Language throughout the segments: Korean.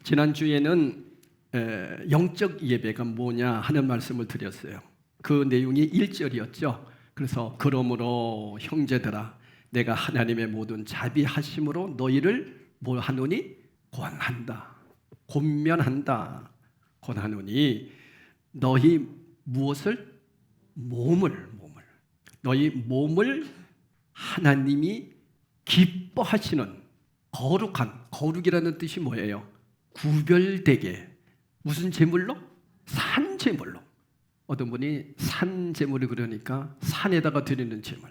지난주에는 영적 예배가 뭐냐 하는 말씀을 드렸어요. 그 내용이 1절이었죠. 그래서 그러므로 형제들아 내가 하나님의 모든 자비하심으로 너희를 뭘 하노니? 권한다. 권면한다. 권하노니 너희 무엇을? 몸을 너희 몸을 하나님이 기뻐하시는 거룩한, 거룩이라는 뜻이 뭐예요? 구별되게. 무슨 제물로? 산 제물로. 어떤 분이 산 제물이 그러니까 산에다가 드리는 제물,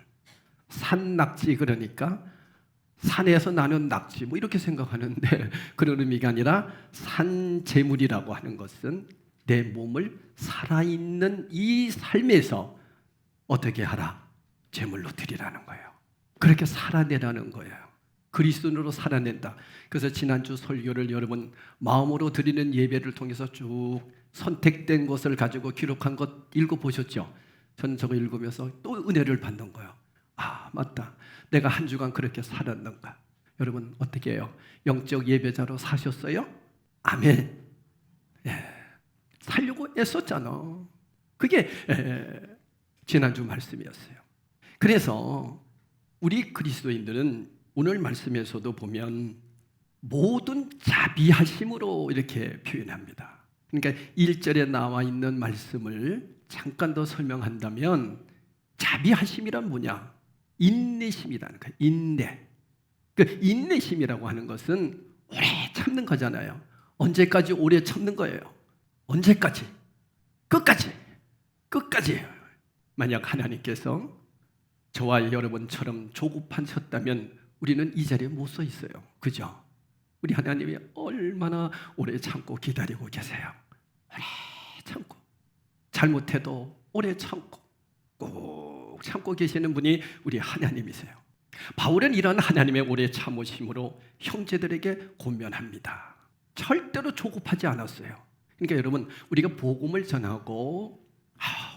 산 낙지 그러니까 산에서 나는 낙지 뭐 이렇게 생각하는데 그런 의미가 아니라 산 제물이라고 하는 것은 내 몸을 살아있는 이 삶에서 어떻게 하라? 제물로 드리라는 거예요. 그렇게 살아내라는 거예요. 그리스도인으로 살아낸다. 그래서 지난주 설교를 여러분 마음으로 드리는 예배를 통해서 쭉 선택된 것을 가지고 기록한 것 읽어보셨죠? 저는 저거 읽으면서 또 은혜를 받는 거예요. 아, 맞다. 내가 한 주간 그렇게 살았는가? 여러분 어떻게 해요? 영적 예배자로 사셨어요? 아멘. 예. 살려고 애썼잖아. 그게 지난주 말씀이었어요. 그래서 우리 그리스도인들은 오늘 말씀에서도 보면 모든 자비하심으로 이렇게 표현합니다. 그러니까 1절에 나와 있는 말씀을 잠깐 더 설명한다면 자비하심이란 뭐냐? 인내심이라는 거예요. 인내. 그 인내심이라고 하는 것은 오래 참는 거잖아요. 언제까지 오래 참는 거예요? 언제까지? 끝까지. 만약 하나님께서 저와 여러분처럼 조급하셨다면 우리는 이 자리에 못 서 있어요. 그죠? 우리 하나님이 얼마나 오래 참고 기다리고 계세요. 오래 참고. 잘못해도 오래 참고 꼭 참고 계시는 분이 우리 하나님이세요. 바울은 이런 하나님의 오래 참으심으로 형제들에게 권면합니다. 절대로 조급하지 않았어요. 그러니까 여러분 우리가 복음을 전하고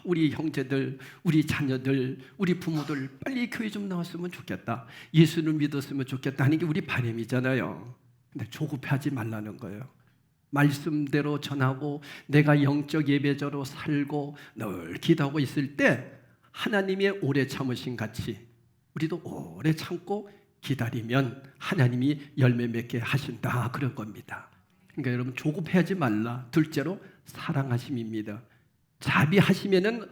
우리 형제들, 우리 자녀들, 우리 부모들 빨리 교회 좀 나왔으면 좋겠다. 예수를 믿었으면 좋겠다 하는 게 우리 바람이잖아요. 근데 조급하지 말라는 거예요. 말씀대로 전하고 내가 영적 예배자로 살고 늘 기도하고 있을 때 하나님의 오래 참으심 같이 우리도 오래 참고 기다리면 하나님이 열매 맺게 하신다 그런 겁니다. 그러니까 여러분 조급해하지 말라. 둘째로 사랑하심입니다. 자비하심에는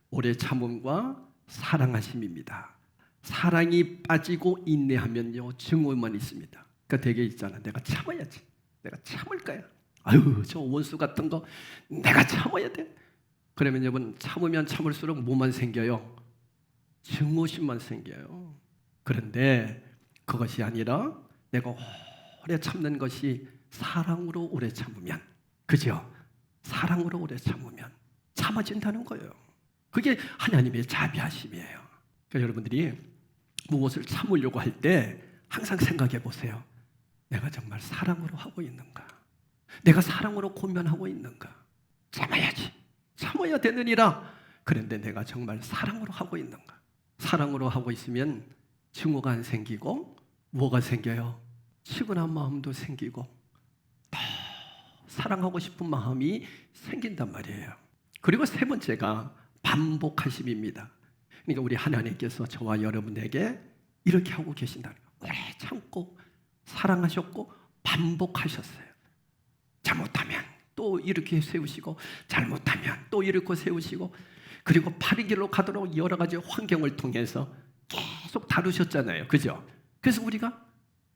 오래 참음과 사랑하심입니다. 사랑이 빠지고 인내하면요 증오만 있습니다. 그러니까 되게 있잖아. 내가 참아야지. 내가 참을 거야. 아유 저 원수 같은 거 내가 참아야 돼. 그러면 여러분 참으면 참을수록 뭐만 생겨요? 증오심만 생겨요. 그런데 그것이 아니라 내가 오래 참는 것이 사랑으로 오래 참으면, 그죠? 사랑으로 오래 참으면 참아진다는 거예요. 그게 하나님의 자비하심이에요. 그러니까 여러분들이 무엇을 참으려고 할 때 항상 생각해 보세요. 내가 정말 사랑으로 하고 있는가? 내가 사랑으로 권면하고 있는가? 참아야지. 참아야 되느니라. 그런데 내가 정말 사랑으로 하고 있는가? 사랑으로 하고 있으면 증오가 안 생기고 뭐가 생겨요? 치근한 마음도 생기고 더 사랑하고 싶은 마음이 생긴단 말이에요. 그리고 세 번째가 반복하심입니다. 그러니까 우리 하나님께서 저와 여러분에게 이렇게 하고 계신다는 거예요. 오래 참고 사랑하셨고 반복하셨어요. 잘못하면 또 이렇게 세우시고 잘못하면 또 이렇게 세우시고 그리고 바른 길로 가도록 여러 가지 환경을 통해서 계속 다루셨잖아요. 그죠? 그래서 우리가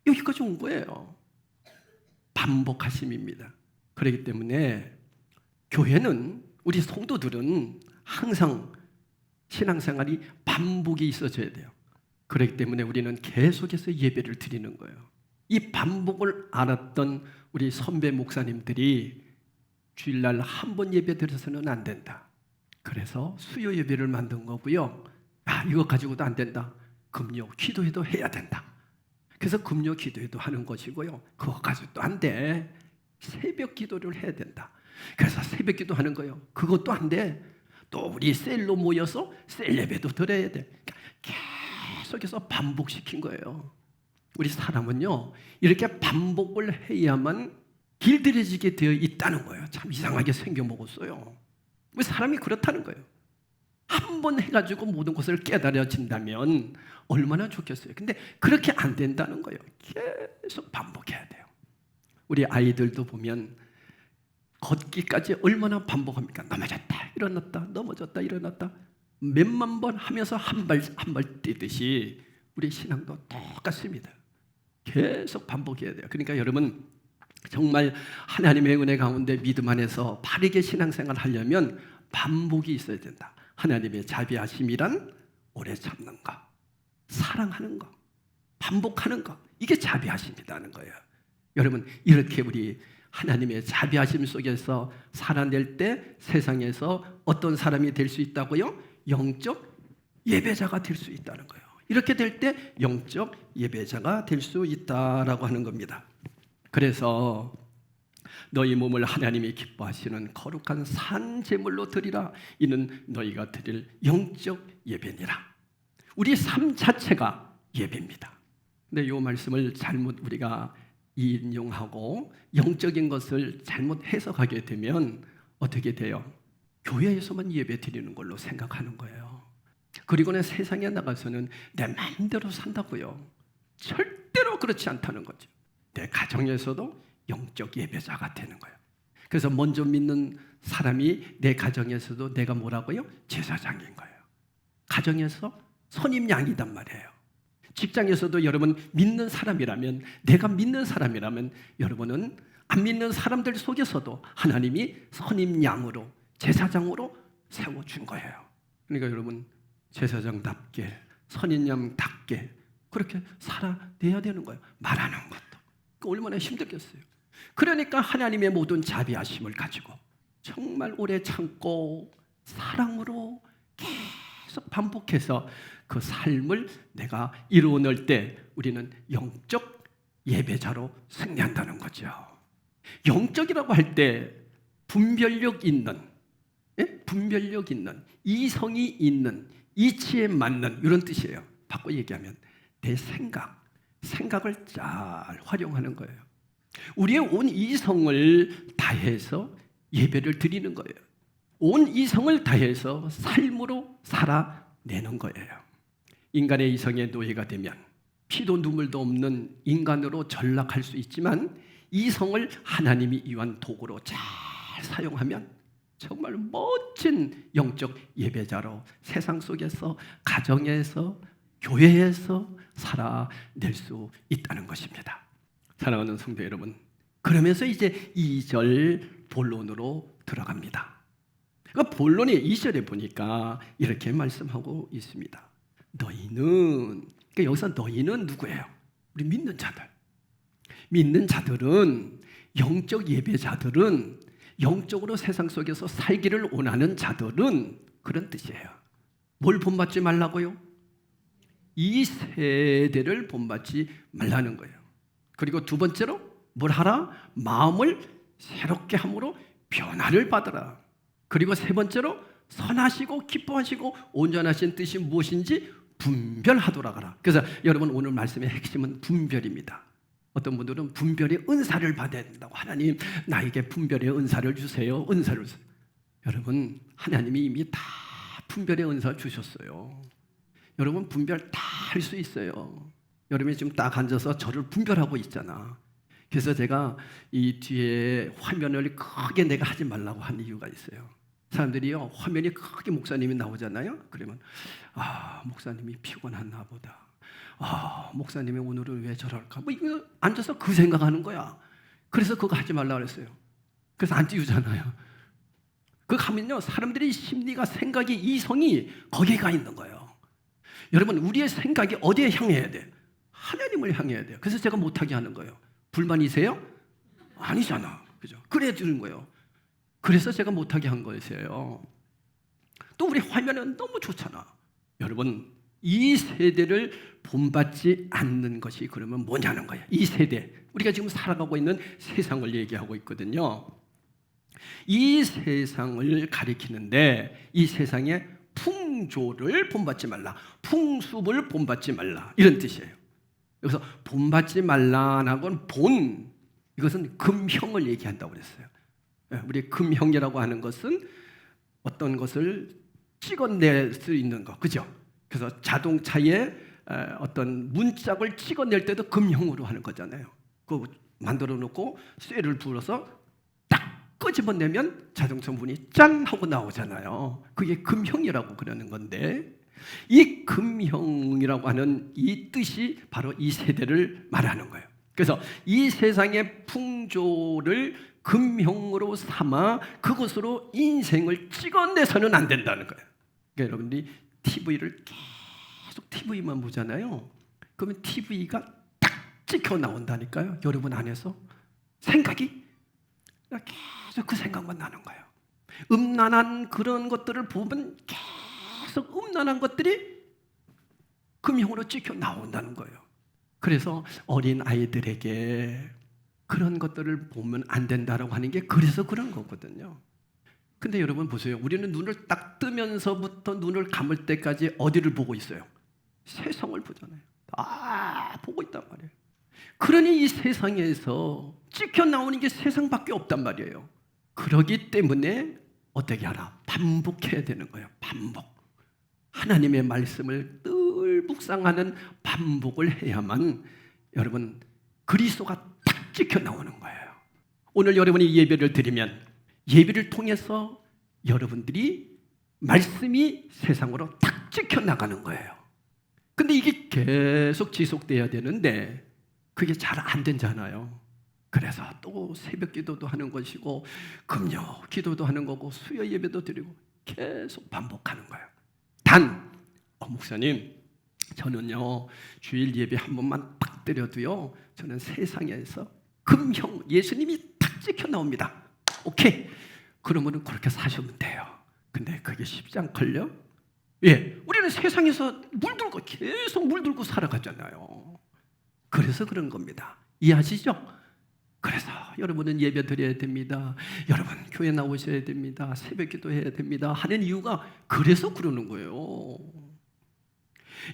여기까지 온 거예요. 반복하심입니다. 그렇기 때문에 교회는 우리 성도들은 항상 신앙생활이 반복이 있어져야 돼요. 그렇기 때문에 우리는 계속해서 예배를 드리는 거예요. 이 반복을 알았던 우리 선배 목사님들이 주일날 한 번 예배 드려서는 안 된다. 그래서 수요 예배를 만든 거고요. 이거 가지고도 안 된다. 금요 기도회도 해야 된다. 그래서 금요 기도회도 하는 것이고요. 그거 가지고도 안 돼. 새벽 기도를 해야 된다. 그래서 새벽 기도 하는 거예요. 그것도 안 돼. 또 우리 셀로 모여서 셀 예배도 드려야 돼. 계속해서 반복시킨 거예요. 우리 사람은요 이렇게 반복을 해야만 길들여지게 되어 있다는 거예요. 참 이상하게 생겨 먹었어요. 왜 사람이 그렇다는 거예요. 한 번 해가지고 모든 것을 깨달아진다면 얼마나 좋겠어요. 근데 그렇게 안 된다는 거예요. 계속 반복해야 돼요. 우리 아이들도 보면 걷기까지 얼마나 반복합니까? 넘어졌다 일어났다 넘어졌다 일어났다 몇만 번 하면서 한 발 뛰듯이 우리 신앙도 똑같습니다. 계속 반복해야 돼요. 그러니까 여러분 정말 하나님의 은혜 가운데 믿음 안에서 바르게 신앙생활 하려면 반복이 있어야 된다. 하나님의 자비하심이란 오래 참는 거, 사랑하는 거, 반복하는 거, 이게 자비하심이라는 거예요. 여러분 이렇게 우리 하나님의 자비하심 속에서 살아낼 때 세상에서 어떤 사람이 될 수 있다고요? 영적 예배자가 될 수 있다는 거예요. 이렇게 될 때 영적 예배자가 될 수 있다라고 하는 겁니다. 그래서 너희 몸을 하나님이 기뻐하시는 거룩한 산 제물로 드리라. 이는 너희가 드릴 영적 예배니라. 우리 삶 자체가 예배입니다. 근데 이 말씀을 잘못 우리가 인용하고 영적인 것을 잘못 해석하게 되면 어떻게 돼요? 교회에서만 예배 드리는 걸로 생각하는 거예요. 그리고는 세상에 나가서는 내 마음대로 산다고요. 절대로 그렇지 않다는 거죠. 내 가정에서도 영적 예배자가 되는 거예요. 그래서 먼저 믿는 사람이 내 가정에서도 내가 뭐라고요? 제사장인 거예요. 가정에서 선임 양이단 말이에요. 직장에서도 여러분 믿는 사람이라면, 내가 믿는 사람이라면 여러분은 안 믿는 사람들 속에서도 하나님이 선임 양으로 제사장으로 세워준 거예요. 그러니까 여러분 제사장답게 선임 양답게 그렇게 살아내야 되는 거예요. 말하는 것도 얼마나 힘들겠어요. 그러니까 하나님의 모든 자비하심을 가지고 정말 오래 참고 사랑으로 계속 반복해서 그 삶을 내가 이루어낼 때 우리는 영적 예배자로 승리한다는 거죠. 영적이라고 할 때 분별력 있는, 분별력 있는, 이성이 있는, 이치에 맞는 이런 뜻이에요. 바꿔 얘기하면 내 생각을 잘 활용하는 거예요. 우리의 온 이성을 다해서 예배를 드리는 거예요. 온 이성을 다해서 삶으로 살아내는 거예요. 인간의 이성의 노예가 되면 피도 눈물도 없는 인간으로 전락할 수 있지만 이성을 하나님이 이완 도구로 잘 사용하면 정말 멋진 영적 예배자로 세상 속에서 가정에서 교회에서 살아낼 수 있다는 것입니다. 사랑하는 성도 여러분, 그러면서 이제 2절 본론으로 들어갑니다. 그러니까 본론의 2절에 보니까 이렇게 말씀하고 있습니다. 너희는, 그러니까 여기서 너희는 누구예요? 우리 믿는 자들. 믿는 자들은, 영적 예배자들은, 영적으로 세상 속에서 살기를 원하는 자들은 그런 뜻이에요. 뭘 본받지 말라고요? 이 세대를 본받지 말라는 거예요. 그리고 두 번째로 뭘 하라? 마음을 새롭게 함으로 변화를 받으라. 그리고 세 번째로 선하시고 기뻐하시고 온전하신 뜻이 무엇인지 분별하도록 하라. 그래서 여러분 오늘 말씀의 핵심은 분별입니다. 어떤 분들은 분별의 은사를 받아야 된다고. 하나님 나에게 분별의 은사를 주세요. 은사를 주세요. 여러분 하나님이 이미 다 분별의 은사 주셨어요. 여러분 분별 다 할 수 있어요. 여러분이 지금 딱 앉아서 저를 분별하고 있잖아. 그래서 제가 이 뒤에 화면을 크게 내가 하지 말라고 한 이유가 있어요. 사람들이요 화면이 크게 목사님이 나오잖아요. 그러면 목사님이 피곤했나 보다. 목사님이 오늘은 왜 저럴까? 뭐 이거 앉아서 그 생각하는 거야. 그래서 그거 하지 말라 그랬어요. 그래서 안 띄우잖아요. 그거 하면요 사람들의 심리가 생각이 이성이 거기에 가 있는 거예요. 여러분 우리의 생각이 어디에 향해야 돼? 하나님을 향해야 돼요. 그래서 제가 못하게 하는 거예요. 불만이세요? 아니잖아. 그죠? 그래 주는 거예요. 그래서 제가 못하게 한 거였어요. 또 우리 화면은 너무 좋잖아. 여러분 이 세대를 본받지 않는 것이 그러면 뭐냐는 거예요. 이 세대, 우리가 지금 살아가고 있는 세상을 얘기하고 있거든요. 이 세상을 가리키는데 이 세상의 풍조를 본받지 말라, 풍습을 본받지 말라 이런 뜻이에요. 여기서 본받지 말라는 건 본, 이것은 금형을 얘기한다고 그랬어요. 우리 금형이라고 하는 것은 어떤 것을 찍어낼 수 있는 것, 그죠? 그래서 자동차에 어떤 문짝을 찍어낼 때도 금형으로 하는 거잖아요. 그 만들어 놓고 쇠를 불어서 딱 끄집어내면 자동차 문이 짠 하고 나오잖아요. 그게 금형이라고 그러는 건데, 이 금형이라고 하는 이 뜻이 바로 이 세대를 말하는 거예요. 그래서 이 세상의 풍조를 금형으로 삼아 그것으로 인생을 찍어내서는 안 된다는 거예요. 그러니까 여러분들이 TV를 계속 TV만 보잖아요. 그러면 TV가 딱 찍혀 나온다니까요. 여러분 안에서 생각이 계속 그 생각만 나는 거예요. 음란한 그런 것들을 보면 계속 음란한 것들이 금형으로 찍혀 나온다는 거예요. 그래서 어린 아이들에게 그런 것들을 보면 안 된다라고 하는 게 그래서 그런 거거든요. 근데 여러분 보세요. 우리는 눈을 딱 뜨면서부터 눈을 감을 때까지 어디를 보고 있어요? 세상을 보잖아요. 보고 있단 말이에요. 그러니 이 세상에서 찍혀 나오는 게 세상밖에 없단 말이에요. 그러기 때문에 어떻게 하라? 반복해야 되는 거예요. 반복. 하나님의 말씀을 늘 묵상하는 반복을 해야만 여러분 그리스도가 딱 찍혀 나오는 거예요. 오늘 여러분이 예배를 드리면 예배를 통해서 여러분들이 말씀이 세상으로 딱 찍혀 나가는 거예요. 근데 이게 계속 지속돼야 되는데 그게 잘 안 되잖아요. 그래서 또 새벽 기도도 하는 것이고 금요 기도도 하는 거고 수요 예배도 드리고 계속 반복하는 거예요. 단, 목사님 저는요 주일 예배 한 번만 딱 드려도요 저는 세상에서 금형 예수님이 딱 찍혀 나옵니다. 오케이, 그러면 그렇게 사시면 돼요. 근데 그게 쉽지 않걸요? 예, 우리는 세상에서 물들고 계속 물들고 살아가잖아요. 그래서 그런 겁니다. 이해하시죠? 그래서 여러분은 예배 드려야 됩니다. 여러분 교회 나오셔야 됩니다. 새벽 기도해야 됩니다. 하는 이유가 그래서 그러는 거예요.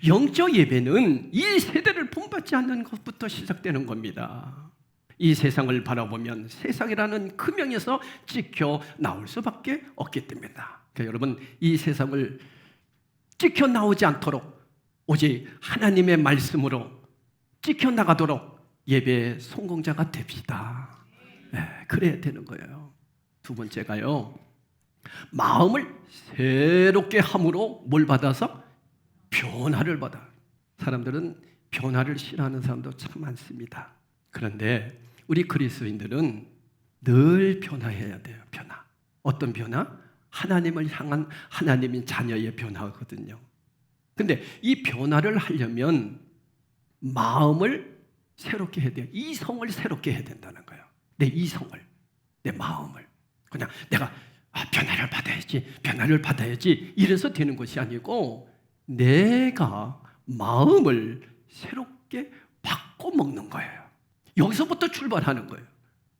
영적 예배는 이 세대를 본받지 않는 것부터 시작되는 겁니다. 이 세상을 바라보면 세상이라는 금형에서 찍혀 나올 수밖에 없기 때문이다. 그러니까 여러분 이 세상을 찍혀 나오지 않도록 오직 하나님의 말씀으로 찍혀 나가도록 예배의 성공자가 됩시다. 네, 그래야 되는 거예요. 두 번째가요, 마음을 새롭게 함으로 뭘 받아서? 변화를 받아. 사람들은 변화를 싫어하는 사람도 참 많습니다. 그런데 우리 그리스도인들은 늘 변화해야 돼요. 변화. 어떤 변화? 하나님을 향한 하나님의 자녀의 변화거든요. 근데 이 변화를 하려면 마음을 새롭게 해야 돼요. 이성을 새롭게 해야 된다는 거예요. 내 이성을, 내 마음을. 그냥 내가 변화를 받아야지 이래서 되는 것이 아니고 내가 마음을 새롭게 바꿔 먹는 거예요. 여기서부터 출발하는 거예요.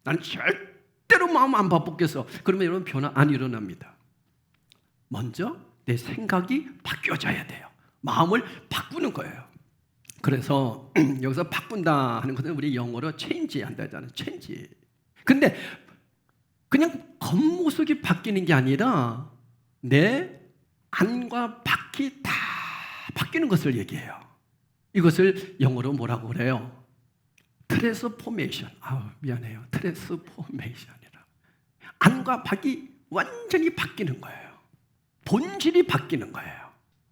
나는 절대로 마음 안 바꾸겠어. 그러면 여러분 변화 안 일어납니다. 먼저 내 생각이 바뀌어져야 돼요. 마음을 바꾸는 거예요. 그래서 여기서 바꾼다 하는 것은 우리 영어로 change 한다잖아요. change. 근데 그냥 겉모습이 바뀌는 게 아니라 내 안과 밖이 다 바뀌는 것을 얘기해요. 이것을 영어로 뭐라고 그래요? 트랜스포메이션. 미안해요. 트랜스포메이션이라. 안과 밖이 완전히 바뀌는 거예요. 본질이 바뀌는 거예요.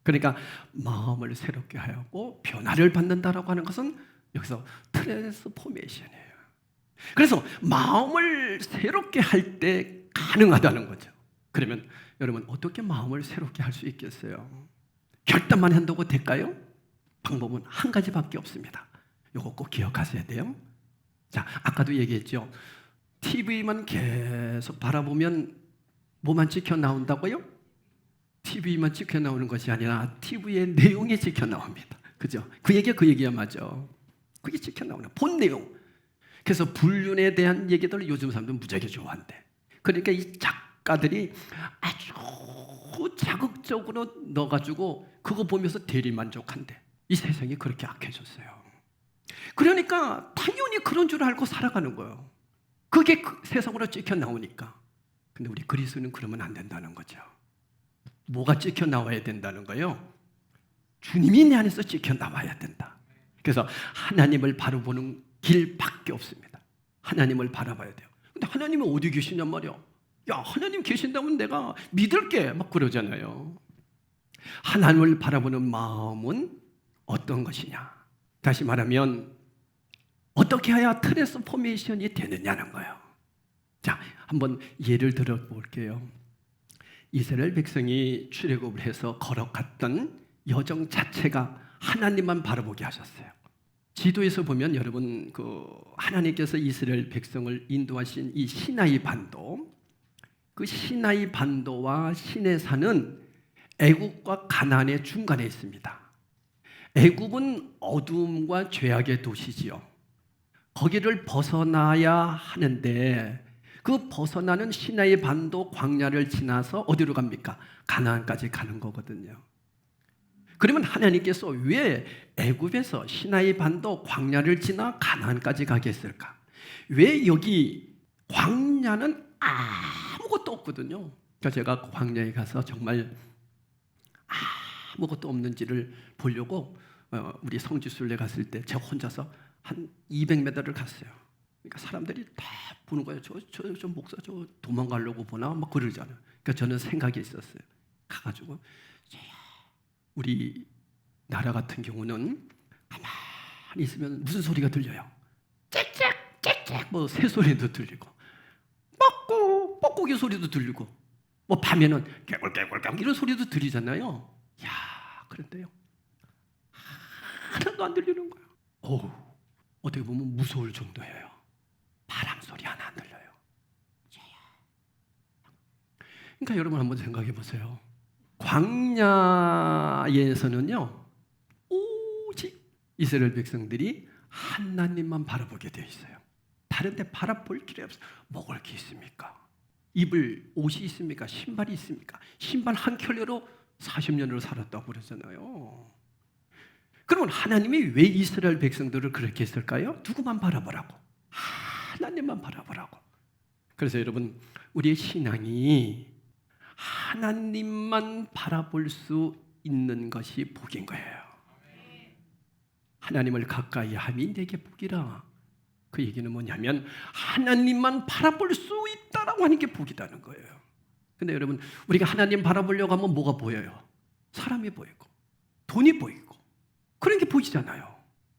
그러니까 마음을 새롭게 하고 변화를 받는다라고 하는 것은 여기서 트랜스포메이션이에요. 그래서 마음을 새롭게 할 때 가능하다는 거죠. 그러면 여러분 어떻게 마음을 새롭게 할 수 있겠어요? 결단만 한다고 될까요? 방법은 한 가지밖에 없습니다. 이거 꼭 기억하셔야 돼요. 자, 아까도 얘기했죠. TV만 계속 바라보면 뭐만 찍혀 나온다고요? TV만 찍혀 나오는 것이 아니라 TV의 내용이 찍혀 나옵니다. 그죠? 그 얘기야 맞아. 그게 찍혀 나오는 본 내용. 그래서 불륜에 대한 얘기들을 요즘 사람들은 무지하게 좋아한대. 그러니까 이 작가들이 아주 자극적으로 넣어가지고 그거 보면서 대리만족한대. 이 세상이 그렇게 악해졌어요. 그러니까 당연히 그런 줄 알고 살아가는 거예요. 그게 세상으로 찍혀 나오니까. 근데 우리 그리스도는 그러면 안 된다는 거죠. 뭐가 찍혀 나와야 된다는 거예요? 주님이 내 안에서 찍혀 나와야 된다. 그래서 하나님을 바로 보는 길밖에 없습니다. 하나님을 바라봐야 돼요. 근데 하나님은 어디 계시냔 말이야. 야, 하나님 계신다면 내가 믿을게 막 그러잖아요. 하나님을 바라보는 마음은 어떤 것이냐? 다시 말하면 어떻게 해야 트랜스포메이션이 되느냐는 거예요. 자, 한번 예를 들어 볼게요. 이스라엘 백성이 출애굽을 해서 걸어갔던 여정 자체가 하나님만 바라보게 하셨어요. 지도에서 보면 여러분 하나님께서 이스라엘 백성을 인도하신 이 시나이 반도, 그 시나이 반도와 시내산은 애굽과 가나안의 중간에 있습니다. 애굽은 어둠과 죄악의 도시지요. 거기를 벗어나야 하는데 그 벗어나는 시나이 반도 광야를 지나서 어디로 갑니까? 가나안까지 가는 거거든요. 그러면 하나님께서 왜 애굽에서 시나이 반도 광야를 지나 가나안까지 가게 했을까? 왜 여기 광야는 아무것도 없거든요. 그러니까 제가 광야에 가서 정말 아무것도 없는지를 보려고 우리 성지순례 갔을 때 제가 혼자서 한 200m를 갔어요. 그러니까 사람들이 다 보는 거예요. 저 목사 저 도망가려고 보나 막 그러잖아요. 그러니까 저는 생각이 있었어요. 가가지고 우리 나라 같은 경우는 가만히 있으면 무슨 소리가 들려요? 짹짹 짹짹 뭐 새소리도 들리고 뻑꾹 소리도 들리고 뭐 밤에는 깨굴깨굴 이런 소리도 들리잖아요. 야, 그런데요 하나도 안 들리는 거예요. 어떻게 보면 무서울 정도예요. 바람 소리 하나 안 들려요. 그러니까 여러분 한번 생각해 보세요. 광야에서는요 오직 이스라엘 백성들이 하나님만 바라보게 되어 있어요. 다른 데 바라볼 길이 없어요. 먹을 게 있습니까? 입을 옷이 있습니까? 신발이 있습니까? 신발 한 켤레로 40년을 살았다고 그러잖아요. 그러면 하나님이 왜 이스라엘 백성들을 그렇게 했을까요? 누구만 바라보라고? 하나님만 바라보라고. 그래서 여러분 우리의 신앙이 하나님만 바라볼 수 있는 것이 복인 거예요. 하나님을 가까이 함이 내게 복이라. 그 얘기는 뭐냐면 하나님만 바라볼 수 있다라고 하는 게 복이라는 거예요. 근데 여러분 우리가 하나님 바라보려고 하면 뭐가 보여요? 사람이 보이고 돈이 보이고 그런 게 보이잖아요.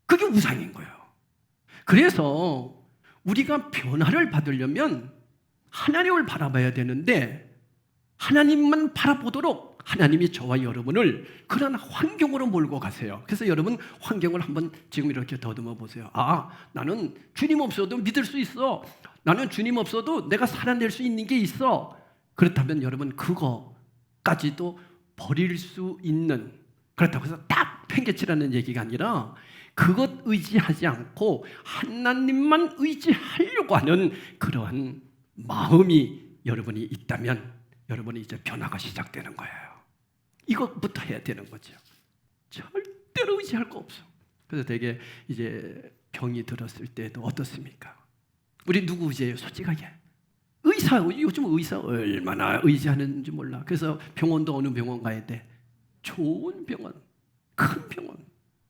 그게 우상인 거예요. 그래서 우리가 변화를 받으려면 하나님을 바라봐야 되는데 하나님만 바라보도록 하나님이 저와 여러분을 그런 환경으로 몰고 가세요. 그래서 여러분 환경을 한번 지금 이렇게 더듬어 보세요. 나는 주님 없어도 믿을 수 있어. 나는 주님 없어도 내가 살아낼 수 있는 게 있어. 그렇다면 여러분 그거까지도 버릴 수 있는, 그렇다고 해서 딱 팽개치라는 얘기가 아니라 그것 의지하지 않고 하나님만 의지하려고 하는 그러한 마음이 여러분이 있다면 여러분이 이제 변화가 시작되는 거예요. 이것부터 해야 되는 거죠. 절대로 의지할 거 없어. 그래서 되게 이제 병이 들었을 때도 어떻습니까? 우리 누구 의지해요? 솔직하게. 의사, 요즘 의사 얼마나 의지하는지 몰라. 그래서 병원도 어느 병원 가야 돼? 좋은 병원, 큰 병원.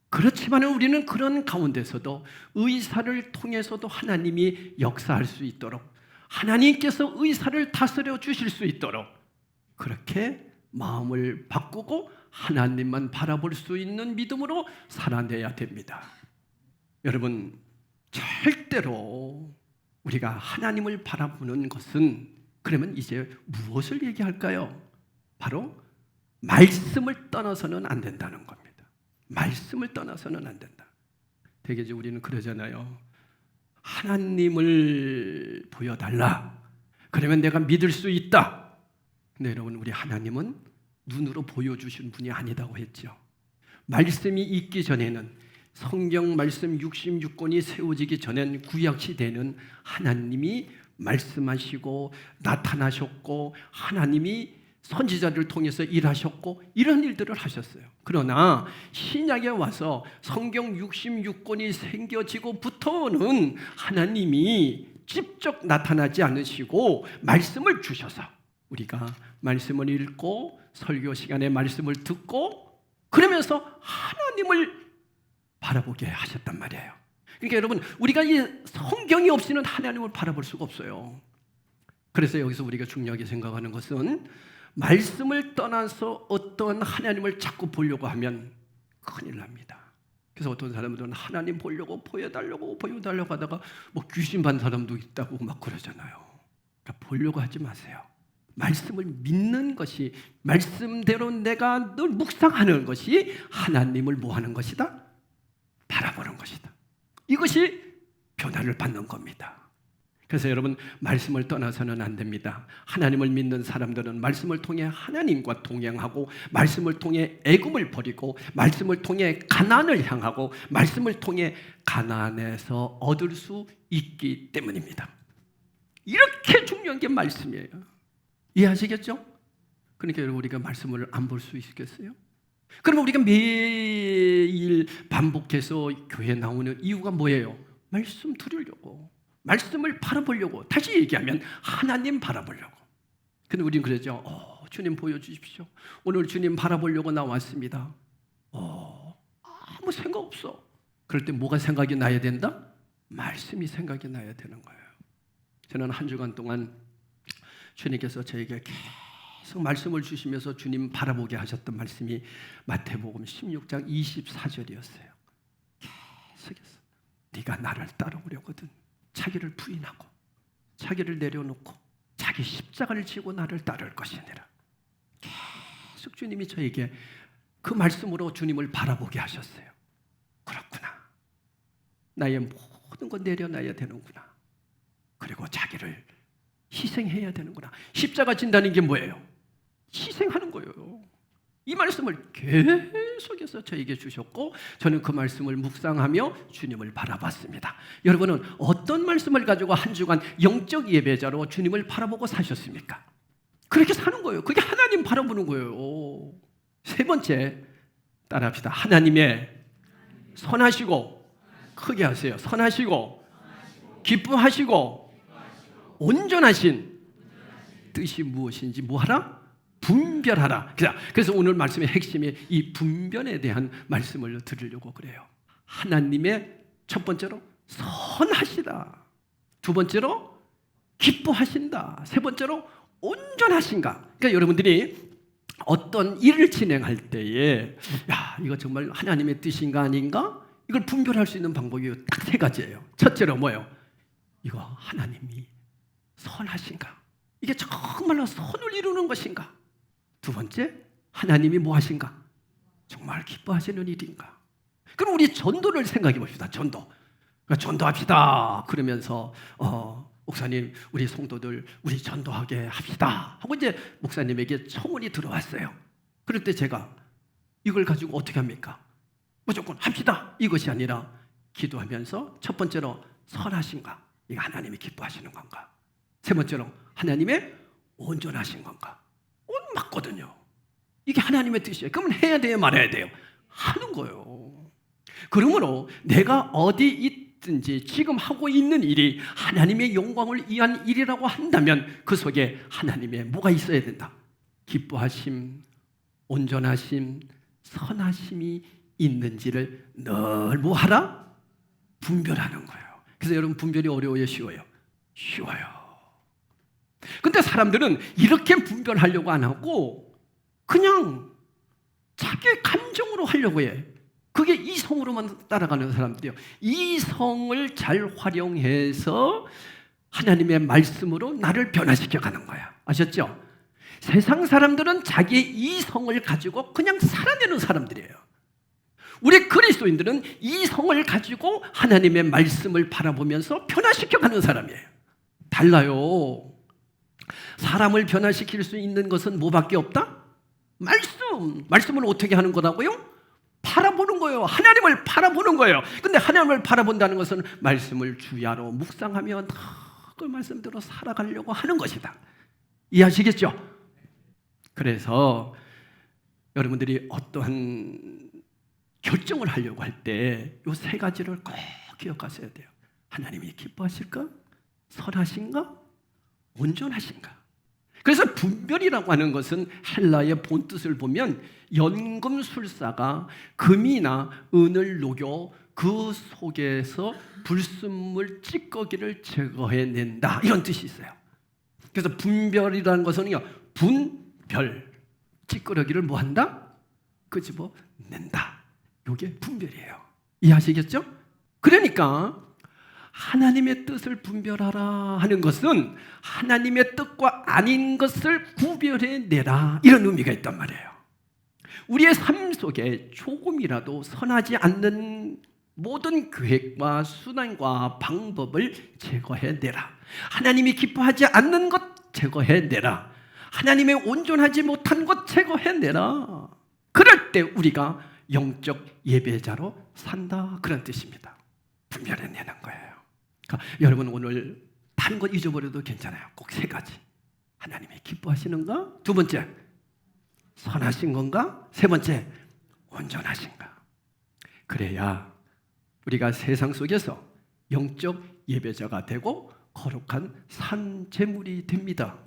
그렇지만 우리는 그런 가운데서도 의사를 통해서도 하나님이 역사할 수 있도록, 하나님께서 의사를 다스려 주실 수 있도록 그렇게 마음을 바꾸고 하나님만 바라볼 수 있는 믿음으로 살아내야 됩니다. 여러분, 절대로 우리가 하나님을 바라보는 것은, 그러면 이제 무엇을 얘기할까요? 바로 말씀을 떠나서는 안 된다는 겁니다. 말씀을 떠나서는 안 된다. 되게 이제 우리는 그러잖아요. 하나님을 보여달라. 그러면 내가 믿을 수 있다. 근데 여러분, 우리 하나님은 눈으로 보여주신 분이 아니다고 했죠. 말씀이 있기 전에는, 성경 말씀 66권이 세워지기 전엔 구약 시대는 하나님이 말씀하시고 나타나셨고 하나님이 선지자를 통해서 일하셨고 이런 일들을 하셨어요. 그러나 신약에 와서 성경 66권이 생겨지고부터는 하나님이 직접 나타나지 않으시고 말씀을 주셔서 우리가 말씀을 읽고 설교 시간에 말씀을 듣고 그러면서 하나님을 바라보게 하셨단 말이에요. 그러니까 여러분, 우리가 이 성경이 없이는 하나님을 바라볼 수가 없어요. 그래서 여기서 우리가 중요하게 생각하는 것은 말씀을 떠나서 어떤 하나님을 자꾸 보려고 하면 큰일 납니다. 그래서 어떤 사람들은 하나님 보려고 보여달라고 하다가 뭐 귀신 반 사람도 있다고 막 그러잖아요. 그러니까 보려고 하지 마세요. 말씀을 믿는 것이, 말씀대로 내가 늘 묵상하는 것이 하나님을 뭐 하는 것이다? 바라보는 것이다. 이것이 변화를 받는 겁니다. 그래서 여러분, 말씀을 떠나서는 안 됩니다. 하나님을 믿는 사람들은 말씀을 통해 하나님과 동행하고, 말씀을 통해 애굽을 버리고, 말씀을 통해 가나안을 향하고, 말씀을 통해 가나안에서 얻을 수 있기 때문입니다. 이렇게 중요한 게 말씀이에요. 이해하시겠죠? 그러니까 여러분, 우리가 말씀을 안 볼 수 있겠어요? 그러면 우리가 매일 반복해서 교회 나오는 이유가 뭐예요? 말씀 들으려고, 말씀을 바라보려고, 다시 얘기하면 하나님 바라보려고. 근데 우리는 그러죠. 주님 보여주십시오. 오늘 주님 바라보려고 나왔습니다. 아무 생각 없어. 그럴 때 뭐가 생각이 나야 된다? 말씀이 생각이 나야 되는 거예요. 저는 한 주간 동안 주님께서 저에게 계속 말씀을 주시면서 주님 바라보게 하셨던 말씀이 마태복음 16장 24절이었어요. 계속해서 네가 나를 따라오려거든 자기를 부인하고 자기를 내려놓고 자기 십자가를 지고 나를 따를 것이니라. 계속 주님이 저에게 그 말씀으로 주님을 바라보게 하셨어요. 그렇구나. 나의 모든 것 내려놔야 되는구나. 그리고 자기를 희생해야 되는구나. 십자가 진다는 게 뭐예요? 희생하는 거예요. 이 말씀을 계속해서 저에게 주셨고, 저는 그 말씀을 묵상하며 주님을 바라봤습니다. 여러분은 어떤 말씀을 가지고 한 주간 영적 예배자로 주님을 바라보고 사셨습니까? 그렇게 사는 거예요. 그게 하나님 바라보는 거예요. 세 번째, 따라합시다. 하나님의 선하시고, 크게 하세요. 선하시고 기뻐하시고 온전하신 뜻이 무엇인지 뭐하라? 분별하라. 그래서 오늘 말씀의 핵심이 이 분별에 대한 말씀을 드리려고 그래요. 하나님의 첫 번째로 선하시다, 두 번째로 기뻐하신다, 세 번째로 온전하신가. 그러니까 여러분들이 어떤 일을 진행할 때에 이거 정말 하나님의 뜻인가 아닌가? 이걸 분별할 수 있는 방법이 딱 세 가지예요. 첫째로 뭐예요? 이거 하나님이 선하신가? 이게 정말로 선을 이루는 것인가? 두 번째, 하나님이 뭐 하신가? 정말 기뻐하시는 일인가? 그럼 우리 전도를 생각해 봅시다. 전도. 그러니까 전도합시다. 그러면서 목사님, 우리 성도들 우리 전도하게 합시다 하고 이제 목사님에게 청원이 들어왔어요. 그럴 때 제가 이걸 가지고 어떻게 합니까? 무조건 합시다 이것이 아니라 기도하면서 첫 번째로 선하신가? 이거 하나님이 기뻐하시는 건가? 세 번째로 하나님의 온전하신 건가? 맞거든요. 이게 하나님의 뜻이에요. 그러면 해야 돼요, 말아야 돼요? 하는 거예요. 그러므로 내가 어디 있든지 지금 하고 있는 일이 하나님의 영광을 위한 일이라고 한다면 그 속에 하나님의 뭐가 있어야 된다? 기뻐하심, 온전하심, 선하심이 있는지를 늘 뭐하라? 분별하는 거예요. 그래서 여러분, 분별이 어려워요, 쉬워요? 쉬워요. 근데 사람들은 이렇게 분별하려고 안 하고 그냥 자기 감정으로 하려고 해. 그게 이성으로만 따라가는 사람들이에요. 이성을 잘 활용해서 하나님의 말씀으로 나를 변화시켜 가는 거야. 아셨죠? 세상 사람들은 자기의 이성을 가지고 그냥 살아내는 사람들이에요. 우리 그리스도인들은 이성을 가지고 하나님의 말씀을 바라보면서 변화시켜 가는 사람이에요. 달라요. 사람을 변화시킬 수 있는 것은 뭐밖에 없다? 말씀. 말씀을 어떻게 하는 거라고요? 바라보는 거예요. 하나님을 바라보는 거예요. 근데 하나님을 바라본다는 것은 말씀을 주야로 묵상하며 그 말씀대로 살아가려고 하는 것이다. 이해하시겠죠? 그래서 여러분들이 어떠한 결정을 하려고 할 때 이 세 가지를 꼭 기억하셔야 돼요. 하나님이 기뻐하실까? 선하신가? 온전하신가? 그래서 분별이라고 하는 것은 헬라의 본뜻을 보면 연금술사가 금이나 은을 녹여 그 속에서 불순물 찌꺼기를 제거해낸다, 이런 뜻이 있어요. 그래서 분별이라는 것은 분별, 찌꺼기를 뭐한다? 끄집어낸다. 이게 분별이에요. 이해하시겠죠? 그러니까 하나님의 뜻을 분별하라 하는 것은 하나님의 뜻과 아닌 것을 구별해내라, 이런 의미가 있단 말이에요. 우리의 삶 속에 조금이라도 선하지 않는 모든 계획과 수단과 방법을 제거해내라. 하나님이 기뻐하지 않는 것 제거해내라. 하나님의 온전하지 못한 것 제거해내라. 그럴 때 우리가 영적 예배자로 산다, 그런 뜻입니다. 분별해내는 거예요. 그러니까 여러분, 오늘 다른 것 잊어버려도 괜찮아요. 꼭 세 가지. 하나님이 기뻐하시는가? 두 번째, 선하신 건가? 세 번째, 온전하신가? 그래야 우리가 세상 속에서 영적 예배자가 되고 거룩한 산제물이 됩니다.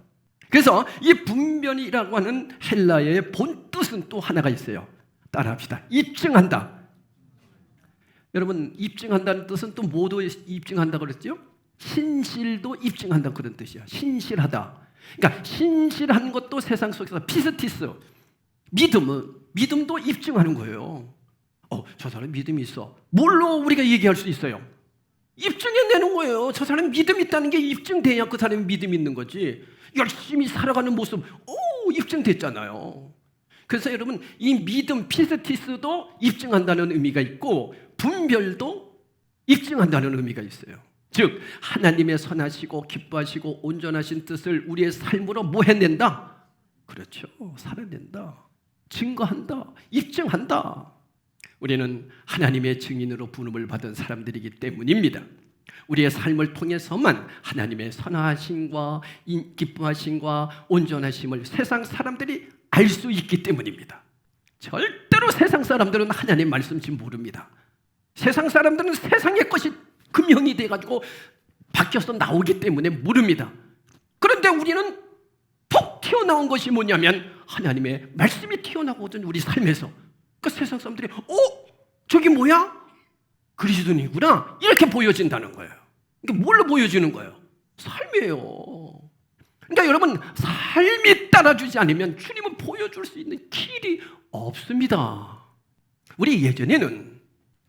그래서 이 분별이라고 하는 헬라어의 본뜻은 또 하나가 있어요. 따라합시다. 입증한다. 여러분, 입증한다는 뜻은 또 뭐도 입증한다 그랬죠? 신실도 입증한다, 그런 뜻이야. 신실하다. 그러니까 신실한 것도 세상 속에서 피스티스, 믿음도 입증하는 거예요. 저 사람 믿음이 있어. 뭘로 우리가 얘기할 수 있어요? 입증해내는 거예요. 저 사람 믿음 있다는 게 입증돼야 그 사람이 믿음 있는 거지. 열심히 살아가는 모습, 입증됐잖아요. 그래서 여러분, 이 믿음, 피스티스도 입증한다는 의미가 있고 분별도 입증한다는 의미가 있어요. 즉 하나님의 선하시고 기뻐하시고 온전하신 뜻을 우리의 삶으로 뭐 해낸다? 그렇죠. 살아낸다. 증거한다. 입증한다. 우리는 하나님의 증인으로 부름을 받은 사람들이기 때문입니다. 우리의 삶을 통해서만 하나님의 선하심과 기뻐하심과 온전하심을 세상 사람들이 알 수 있기 때문입니다. 절대로 세상 사람들은 하나님 말씀 잘 모릅니다. 세상 사람들은 세상의 것이 금형이 돼가지고 바뀌어서 나오기 때문에 모릅니다. 그런데 우리는 톡 튀어나온 것이 뭐냐면 하나님의 말씀이 튀어나오거든, 우리 삶에서. 그 세상 사람들이 저기 뭐야? 그리스도인이구나, 이렇게 보여진다는 거예요. 그러니까 뭘로 보여지는 거예요? 삶이에요. 그러니까 여러분, 삶이 따라주지 않으면 주님은 보여줄 수 있는 길이 없습니다. 우리 예전에는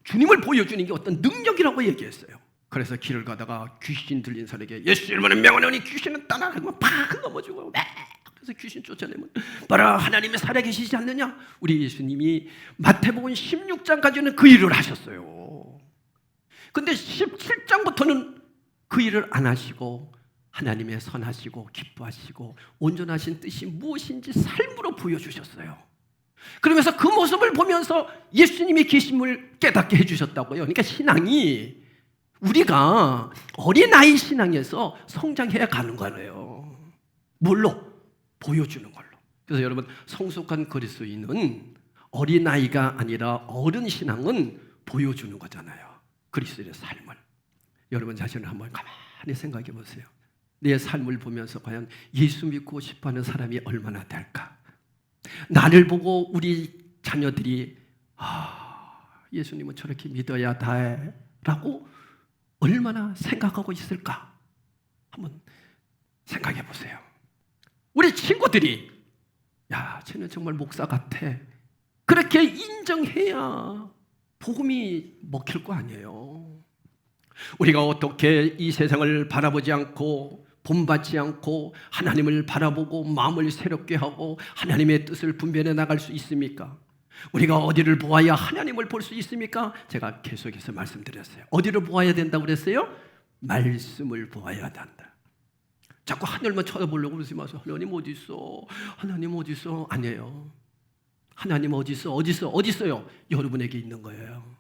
주님을 보여주는 게 어떤 능력이라고 얘기했어요. 그래서 길을 가다가 귀신 들린 사람에게 예수 이름으로 명하노니 귀신은 떠나가고 팍 넘어지고 그래서 귀신 쫓아내면 봐라, 하나님이 살아계시지 않느냐? 우리 예수님이 마태복음 16장까지는 그 일을 하셨어요. 근데 17장부터는 그 일을 안 하시고 하나님의 선하시고 기뻐하시고 온전하신 뜻이 무엇인지 삶으로 보여주셨어요. 그러면서 그 모습을 보면서 예수님이 계심을 깨닫게 해주셨다고요. 그러니까 신앙이 우리가 어린아이 신앙에서 성장해야 가는 거예요. 뭘로? 보여주는 걸로. 그래서 여러분, 성숙한 그리스도인은 어린아이가 아니라 어른 신앙은 보여주는 거잖아요. 그리스도의 삶을. 여러분 자신을 한번 가만히 생각해 보세요. 내 삶을 보면서 과연 예수 믿고 싶어하는 사람이 얼마나 될까? 나를 보고 우리 자녀들이 예수님은 저렇게 믿어야 돼 라고 얼마나 생각하고 있을까? 한번 생각해 보세요. 우리 친구들이 쟤는 정말 목사 같아, 그렇게 인정해야 복음이 먹힐 거 아니에요. 우리가 어떻게 이 세상을 바라보지 않고 본받지 않고 하나님을 바라보고 마음을 새롭게 하고 하나님의 뜻을 분별해 나갈 수 있습니까? 우리가 어디를 보아야 하나님을 볼 수 있습니까? 제가 계속해서 말씀드렸어요. 어디를 보아야 된다고 그랬어요? 말씀을 보아야 된다. 자꾸 하늘만 쳐다보려고 그러지 마세요. 하나님 어디 있어? 하나님 어디 있어? 아니에요. 하나님 어디 있어? 어디 있어요? 여러분에게 있는 거예요.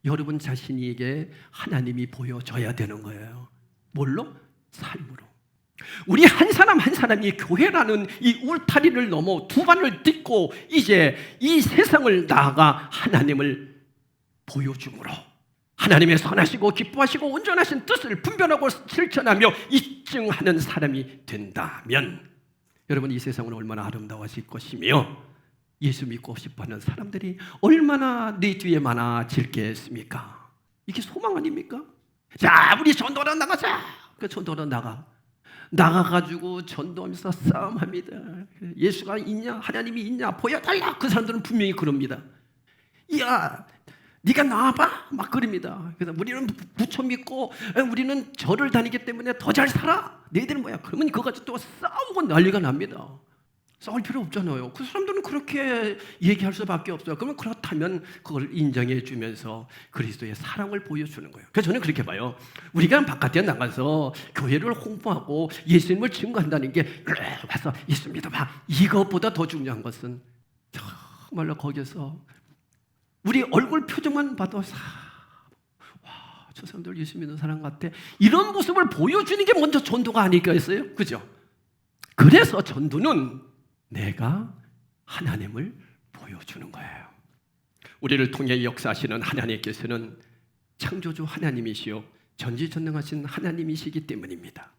여러분 자신에게 하나님이 보여져야 되는 거예요. 뭘로? 삶으로. 우리 한 사람 한 사람이 교회라는 이 울타리를 넘어 두 발을 딛고 이제 이 세상을 나아가 하나님을 보여줌으로 하나님의 선하시고 기뻐하시고 온전하신 뜻을 분별하고 실천하며 입증하는 사람이 된다면 여러분, 이 세상은 얼마나 아름다워질 것이며 예수 믿고 싶어하는 사람들이 얼마나 내 뒤에 많아질겠습니까? 이게 소망 아닙니까? 자, 우리 전도하러 나가자. 그 전도하러 나가가지고 전도하면서 싸움합니다. 예수가 있냐, 하나님이 있냐 보여달라. 그 사람들은 분명히 그럽니다. 야, 네가 나와봐, 막 그럽니다. 그래서 우리는 부처 믿고 우리는 절을 다니기 때문에 더 잘 살아. 너희들은 뭐야? 그러면 그거 가지고 또 싸우고 난리가 납니다. 싸울 필요 없잖아요. 그 사람들은 그렇게 얘기할 수밖에 없어요. 그러면 그렇다면 그걸 인정해 주면서 그리스도의 사랑을 보여주는 거예요. 그래서 저는 그렇게 봐요. 우리가 바깥에 나가서 교회를 홍보하고 예수님을 증거한다는 게 와서 예수 믿어봐, 이것보다 더 중요한 것은 정말로 거기서 우리 얼굴 표정만 봐도 와, 저 사람들 예수 믿는 사람 같아, 이런 모습을 보여주는 게 먼저 전도가 아닐까였어요. 그죠? 그래서 전도는 내가 하나님을 보여주는 거예요. 우리를 통해 역사하시는 하나님께서는 창조주 하나님이시요 전지전능하신 하나님이시기 때문입니다.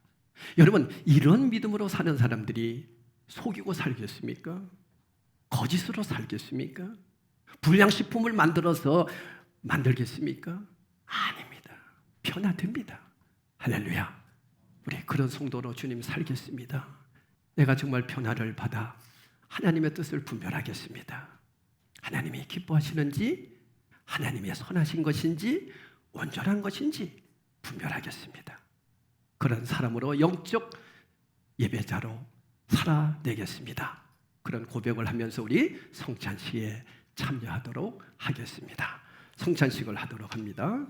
여러분, 이런 믿음으로 사는 사람들이 속이고 살겠습니까? 거짓으로 살겠습니까? 불량식품을 만들어서 만들겠습니까? 아닙니다. 변화됩니다. 할렐루야. 우리 그런 성도로 주님 살겠습니다. 내가 정말 변화를 받아 하나님의 뜻을 분별하겠습니다. 하나님이 기뻐하시는지, 하나님의 선하신 것인지, 온전한 것인지 분별하겠습니다. 그런 사람으로 영적 예배자로 살아내겠습니다. 그런 고백을 하면서 우리 성찬식에 참여하도록 하겠습니다. 성찬식을 하도록 합니다.